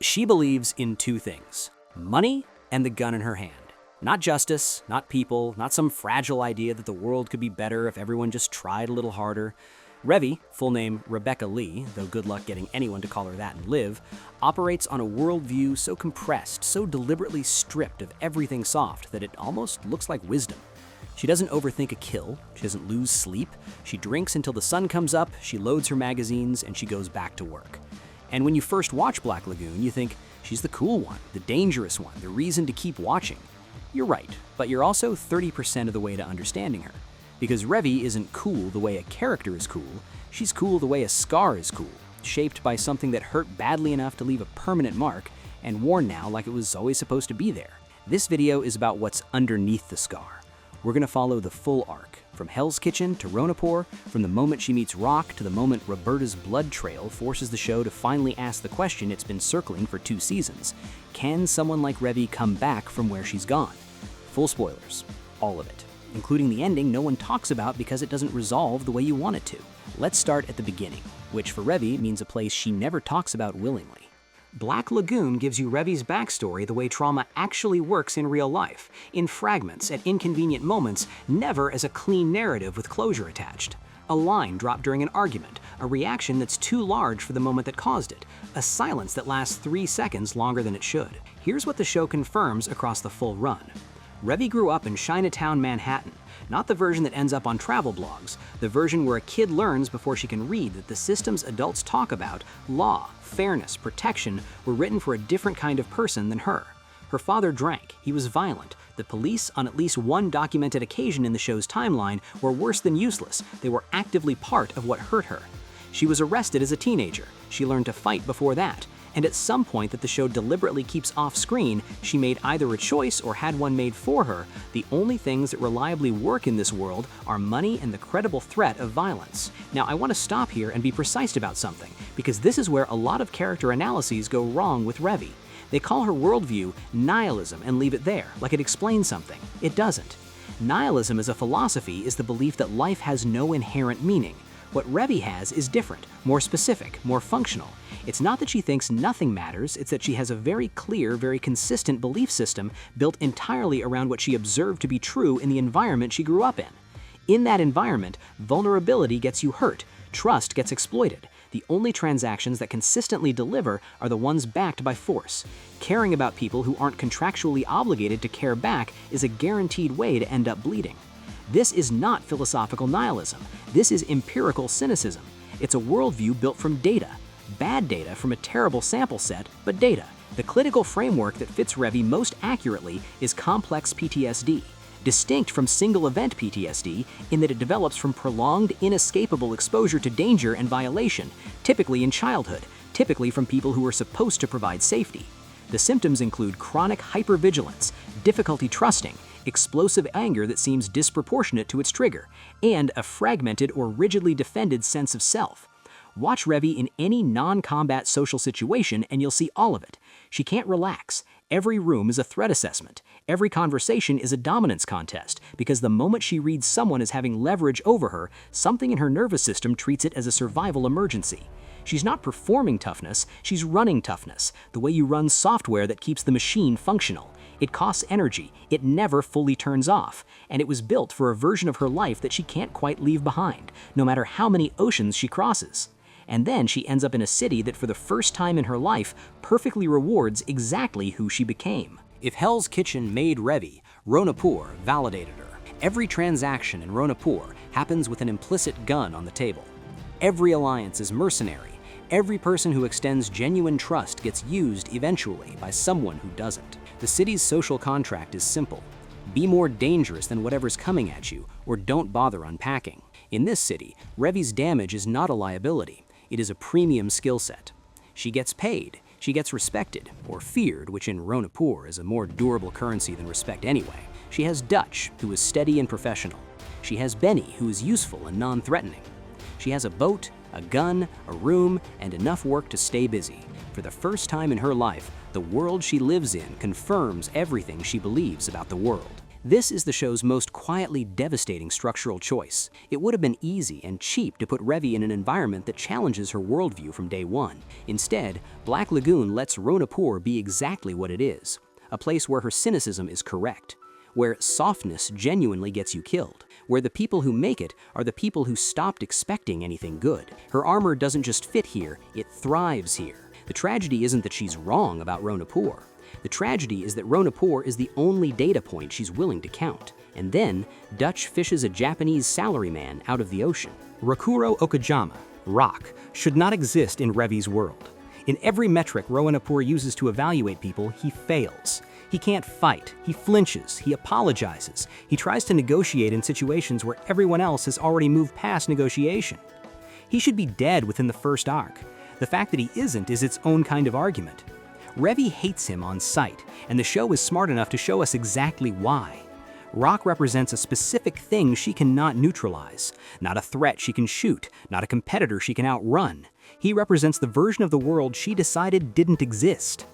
She believes in two things: money and the gun in her hand. Not justice, not people, not some fragile idea that the world could be better if everyone just tried a little harder. Revy, full name Rebecca Lee, though good luck getting anyone to call her that and live, operates on a worldview so compressed, so deliberately stripped of everything soft that it almost looks like wisdom. She doesn't overthink a kill, she doesn't lose sleep, she drinks until the sun comes up, she loads her magazines, and she goes back to work. And when you first watch Black Lagoon, you think, she's the cool one, the dangerous one, the reason to keep watching. You're right, but you're also 30% of the way to understanding her. Because Revy isn't cool the way a character is cool, she's cool the way a scar is cool, shaped by something that hurt badly enough to leave a permanent mark, and worn now like it was always supposed to be there. This video is about what's underneath the scar. We're gonna follow the full arc, from Hell's Kitchen to ROANAPUR, from the moment she meets Rock to the moment Roberta's blood trail forces the show to finally ask the question it's been circling for 2 seasons. Can someone like Revy come back from where she's gone? Full spoilers, all of it, including the ending no one talks about because it doesn't resolve the way you want it to. Let's start at the beginning, which for Revy means a place she never talks about willingly. Black Lagoon gives you Revy's backstory the way trauma actually works in real life, in fragments at inconvenient moments, never as a clean narrative with closure attached. A line dropped during an argument, a reaction that's too large for the moment that caused it, a silence that lasts 3 seconds longer than it should. Here's what the show confirms across the full run. Revy grew up in Chinatown, Manhattan, not the version that ends up on travel blogs, the version where a kid learns before she can read that the systems adults talk about, law, fairness, protection, were written for a different kind of person than her. Her father drank, he was violent. The police, on at least one documented occasion in the show's timeline, were worse than useless. They were actively part of what hurt her. She was arrested as a teenager. She learned to fight before that. And at some point that the show deliberately keeps off-screen, she made either a choice or had one made for her. The only things that reliably work in this world are money and the credible threat of violence. Now, I want to stop here and be precise about something, because this is where a lot of character analyses go wrong with Revy. They call her worldview nihilism and leave it there, like it explains something. It doesn't. Nihilism as a philosophy is the belief that life has no inherent meaning. What Revy has is different, more specific, more functional. It's not that she thinks nothing matters, it's that she has a very clear, very consistent belief system built entirely around what she observed to be true in the environment she grew up in. In that environment, vulnerability gets you hurt, trust gets exploited. The only transactions that consistently deliver are the ones backed by force. Caring about people who aren't contractually obligated to care back is a guaranteed way to end up bleeding. This is not philosophical nihilism. This is empirical cynicism. It's a worldview built from data. Bad data from a terrible sample set, but data. The clinical framework that fits Revy most accurately is complex PTSD, distinct from single-event PTSD in that it develops from prolonged, inescapable exposure to danger and violation, typically in childhood, typically from people who are supposed to provide safety. The symptoms include chronic hypervigilance, difficulty trusting, explosive anger that seems disproportionate to its trigger, and a fragmented or rigidly defended sense of self. Watch Revy in any non-combat social situation and you'll see all of it. She can't relax. Every room is a threat assessment. Every conversation is a dominance contest, because the moment she reads someone as having leverage over her, something in her nervous system treats it as a survival emergency. She's not performing toughness, she's running toughness, the way you run software that keeps the machine functional. It costs energy, it never fully turns off, and it was built for a version of her life that she can't quite leave behind, no matter how many oceans she crosses. And then she ends up in a city that for the first time in her life perfectly rewards exactly who she became. If Hell's Kitchen made Revy, ROANAPUR validated her. Every transaction in ROANAPUR happens with an implicit gun on the table. Every alliance is mercenary. Every person who extends genuine trust gets used eventually by someone who doesn't. The city's social contract is simple. Be more dangerous than whatever's coming at you, or don't bother unpacking. In this city, Revy's damage is not a liability. It is a premium skill set. She gets paid, she gets respected, or feared, which in ROANAPUR is a more durable currency than respect anyway. She has Dutch, who is steady and professional. She has Benny, who is useful and non-threatening. She has a boat, a gun, a room, and enough work to stay busy. For the first time in her life, the world she lives in confirms everything she believes about the world. This is the show's most quietly devastating structural choice. It would have been easy and cheap to put Revy in an environment that challenges her worldview from day one. Instead, Black Lagoon lets ROANAPUR be exactly what it is, a place where her cynicism is correct, where softness genuinely gets you killed, where the people who make it are the people who stopped expecting anything good. Her armor doesn't just fit here, it thrives here. The tragedy isn't that she's wrong about ROANAPUR. The tragedy is that ROANAPUR is the only data point she's willing to count. And then, Dutch fishes a Japanese salaryman out of the ocean. Rakuro Okajama, Rock, should not exist in Revy's world. In every metric ROANAPUR uses to evaluate people, he fails. He can't fight, he flinches, he apologizes, he tries to negotiate in situations where everyone else has already moved past negotiation. He should be dead within the first arc. The fact that he isn't is its own kind of argument. Revy hates him on sight, and the show is smart enough to show us exactly why. Rock represents a specific thing she cannot neutralize, not a threat she can shoot, not a competitor she can outrun. He represents the version of the world she decided didn't exist.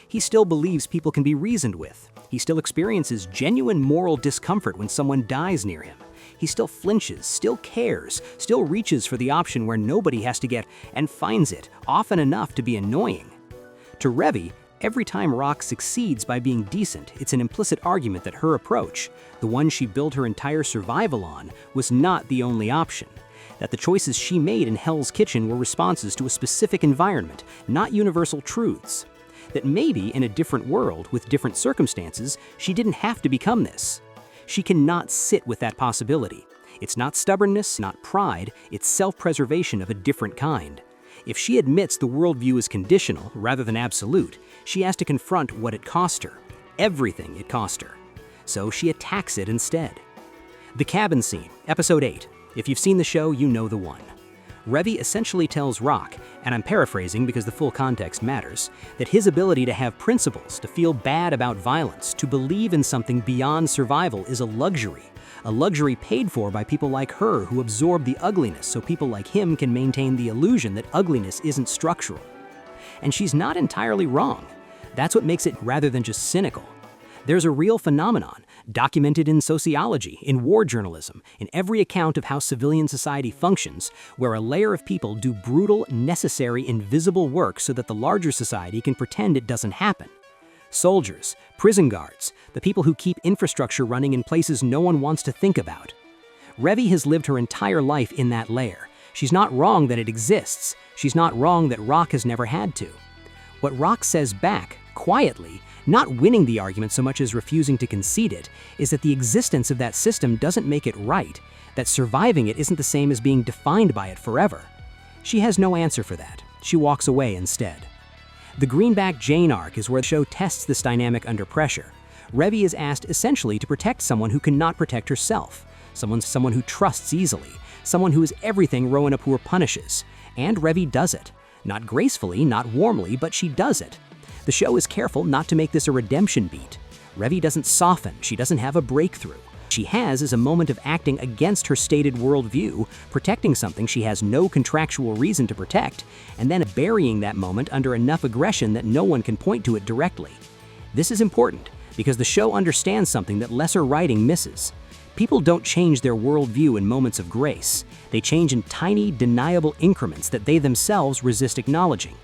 He still believes people can be reasoned with. He still experiences genuine moral discomfort when someone dies near him. He still flinches, still cares, still reaches for the option where nobody has to get, and finds it, often enough to be annoying. To Revy, every time Rock succeeds by being decent, it's an implicit argument that her approach, the one she built her entire survival on, was not the only option. That the choices she made in Hell's Kitchen were responses to a specific environment, not universal truths. That maybe in a different world, with different circumstances, she didn't have to become this. She cannot sit with that possibility. It's not stubbornness, not pride, it's self-preservation of a different kind. If she admits the worldview is conditional rather than absolute, she has to confront what it cost her, everything it cost her. So she attacks it instead. The cabin scene, episode 8. If you've seen the show, you know the one. Revy essentially tells Rock, and I'm paraphrasing because the full context matters, that his ability to have principles, to feel bad about violence, to believe in something beyond survival is a luxury paid for by people like her who absorb the ugliness so people like him can maintain the illusion that ugliness isn't structural. And she's not entirely wrong. That's what makes it rather than just cynical. There's a real phenomenon, documented in sociology, in war journalism, in every account of how civilian society functions, where a layer of people do brutal, necessary, invisible work so that the larger society can pretend it doesn't happen. Soldiers, prison guards, the people who keep infrastructure running in places no one wants to think about. Revy has lived her entire life in that layer. She's not wrong that it exists. She's not wrong that Rock has never had to. What Rock says back, quietly, not winning the argument so much as refusing to concede it, is that the existence of that system doesn't make it right, that surviving it isn't the same as being defined by it forever. She has no answer for that. She walks away instead. The Greenback Jane arc is where the show tests this dynamic under pressure. Revy is asked essentially to protect someone who cannot protect herself, someone who trusts easily, someone who is everything ROANAPUR punishes. And Revy does it. Not gracefully, not warmly, but she does it. The show is careful not to make this a redemption beat. Revy doesn't soften, she doesn't have a breakthrough. She has is a moment of acting against her stated worldview, protecting something she has no contractual reason to protect, and then burying that moment under enough aggression that no one can point to it directly. This is important, because the show understands something that lesser writing misses. People don't change their worldview in moments of grace. They change in tiny, deniable increments that they themselves resist acknowledging.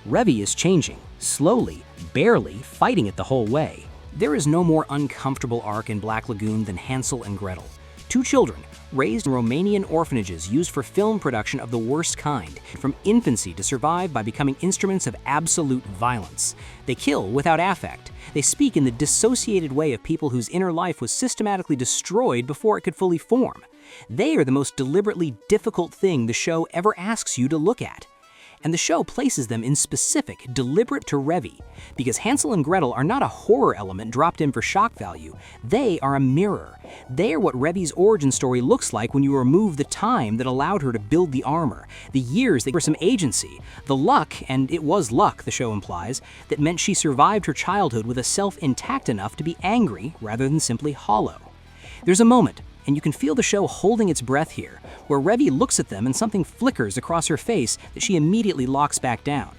Revy is changing, slowly, barely, fighting it the whole way. There is no more uncomfortable arc in Black Lagoon than Hansel and Gretel. Two children, raised in Romanian orphanages used for film production of the worst kind, from infancy to survive by becoming instruments of absolute violence. They kill without affect. They speak in the dissociated way of people whose inner life was systematically destroyed before it could fully form. They are the most deliberately difficult thing the show ever asks you to look at. And the show places them in specific, deliberate to Revy, because Hansel and Gretel are not a horror element dropped in for shock value. They are a mirror. They are what Revy's origin story looks like when you remove the time that allowed her to build the armor, the years that gave her some agency, the luck, and it was luck, the show implies, that meant she survived her childhood with a self intact enough to be angry rather than simply hollow. There's a moment, and you can feel the show holding its breath here, where Revy looks at them and something flickers across her face that she immediately locks back down.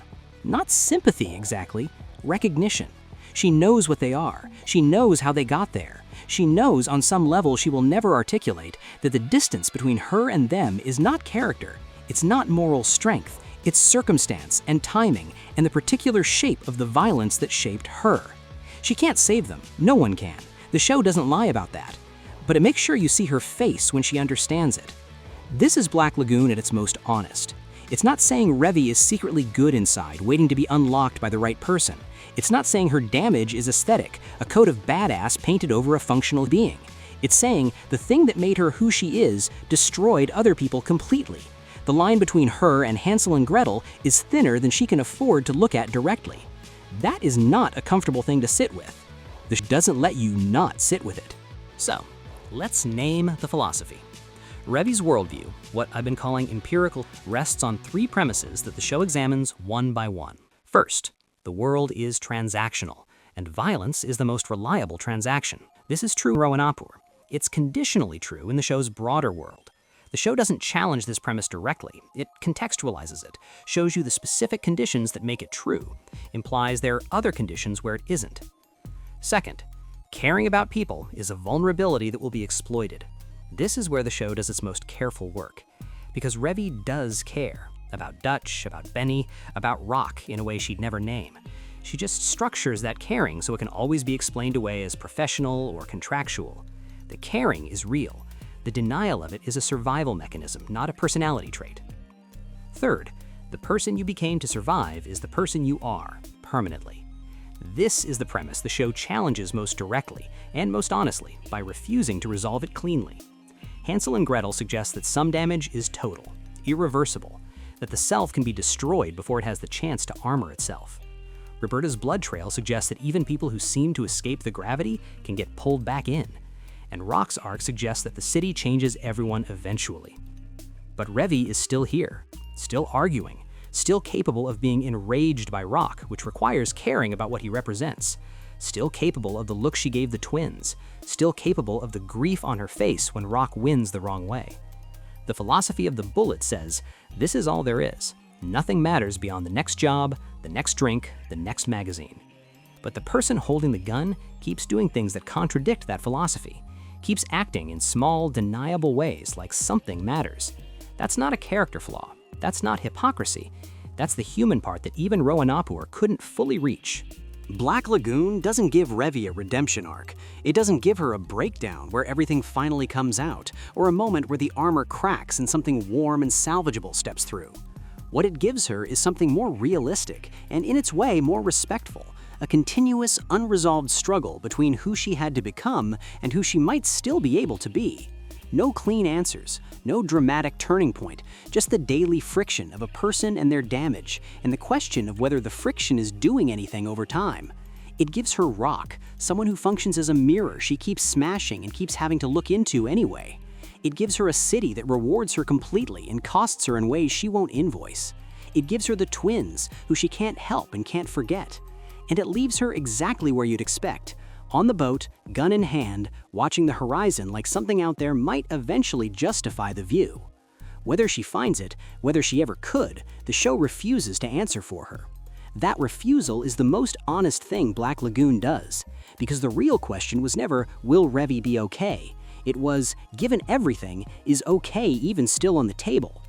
Not sympathy exactly, recognition. She knows what they are. She knows how they got there. She knows on some level she will never articulate that the distance between her and them is not character, it's not moral strength, it's circumstance and timing and the particular shape of the violence that shaped her. She can't save them. No one can. The show doesn't lie about that. But it makes sure you see her face when she understands it. This is Black Lagoon at its most honest. It's not saying Revy is secretly good inside, waiting to be unlocked by the right person. It's not saying her damage is aesthetic, a coat of badass painted over a functional being. It's saying the thing that made her who she is destroyed other people completely. The line between her and Hansel and Gretel is thinner than she can afford to look at directly. That is not a comfortable thing to sit with. The show doesn't let you not sit with it. So, let's name the philosophy. Revy's worldview, what I've been calling empirical, rests on 3 premises that the show examines one by one. First, the world is transactional, and violence is the most reliable transaction. This is true in ROANAPUR. It's conditionally true in the show's broader world. The show doesn't challenge this premise directly. It contextualizes it, shows you the specific conditions that make it true, implies there are other conditions where it isn't. Second, caring about people is a vulnerability that will be exploited. This is where the show does its most careful work, because Revy does care about Dutch, about Benny, about Rock in a way she'd never name. She just structures that caring so it can always be explained away as professional or contractual. The caring is real. The denial of it is a survival mechanism, not a personality trait. Third, the person you became to survive is the person you are, permanently. This is the premise the show challenges most directly and most honestly by refusing to resolve it cleanly. Hansel and Gretel suggest that some damage is total, irreversible, that the self can be destroyed before it has the chance to armor itself. Roberta's blood trail suggests that even people who seem to escape the gravity can get pulled back in. And Rock's arc suggests that the city changes everyone eventually. But Revy is still here, still arguing, still capable of being enraged by Rock, which requires caring about what he represents, still capable of the look she gave the twins, still capable of the grief on her face when Rock wins the wrong way. The philosophy of the bullet says, this is all there is. Nothing matters beyond the next job, the next drink, the next magazine. But the person holding the gun keeps doing things that contradict that philosophy, keeps acting in small, deniable ways like something matters. That's not a character flaw. That's not hypocrisy. That's the human part that even ROANAPUR couldn't fully reach. Black Lagoon doesn't give Revy a redemption arc. It doesn't give her a breakdown where everything finally comes out, or a moment where the armor cracks and something warm and salvageable steps through. What it gives her is something more realistic and, in its way, more respectful. A continuous, unresolved struggle between who she had to become and who she might still be able to be. No clean answers, no dramatic turning point, just the daily friction of a person and their damage, and the question of whether the friction is doing anything over time. It gives her Rock, someone who functions as a mirror she keeps smashing and keeps having to look into anyway. It gives her a city that rewards her completely and costs her in ways she won't invoice. It gives her the twins, who she can't help and can't forget. And it leaves her exactly where you'd expect, on the boat, gun in hand, watching the horizon like something out there might eventually justify the view. Whether she finds it, whether she ever could, the show refuses to answer for her. That refusal is the most honest thing Black Lagoon does, because the real question was never, will Revy be okay? It was, given everything, is okay even still on the table?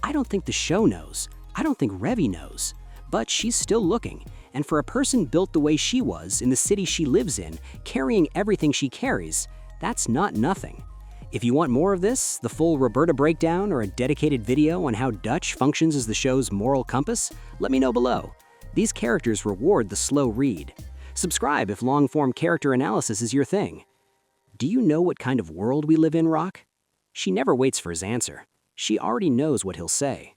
I don't think the show knows. I don't think Revy knows. But she's still looking, and for a person built the way she was in the city she lives in, carrying everything she carries, that's not nothing. If you want more of this, the full Roberta breakdown, or a dedicated video on how Dutch functions as the show's moral compass, let me know below. These characters reward the slow read. Subscribe if long-form character analysis is your thing. Do you know what kind of world we live in, Rock? She never waits for his answer. She already knows what he'll say.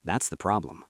That's the problem.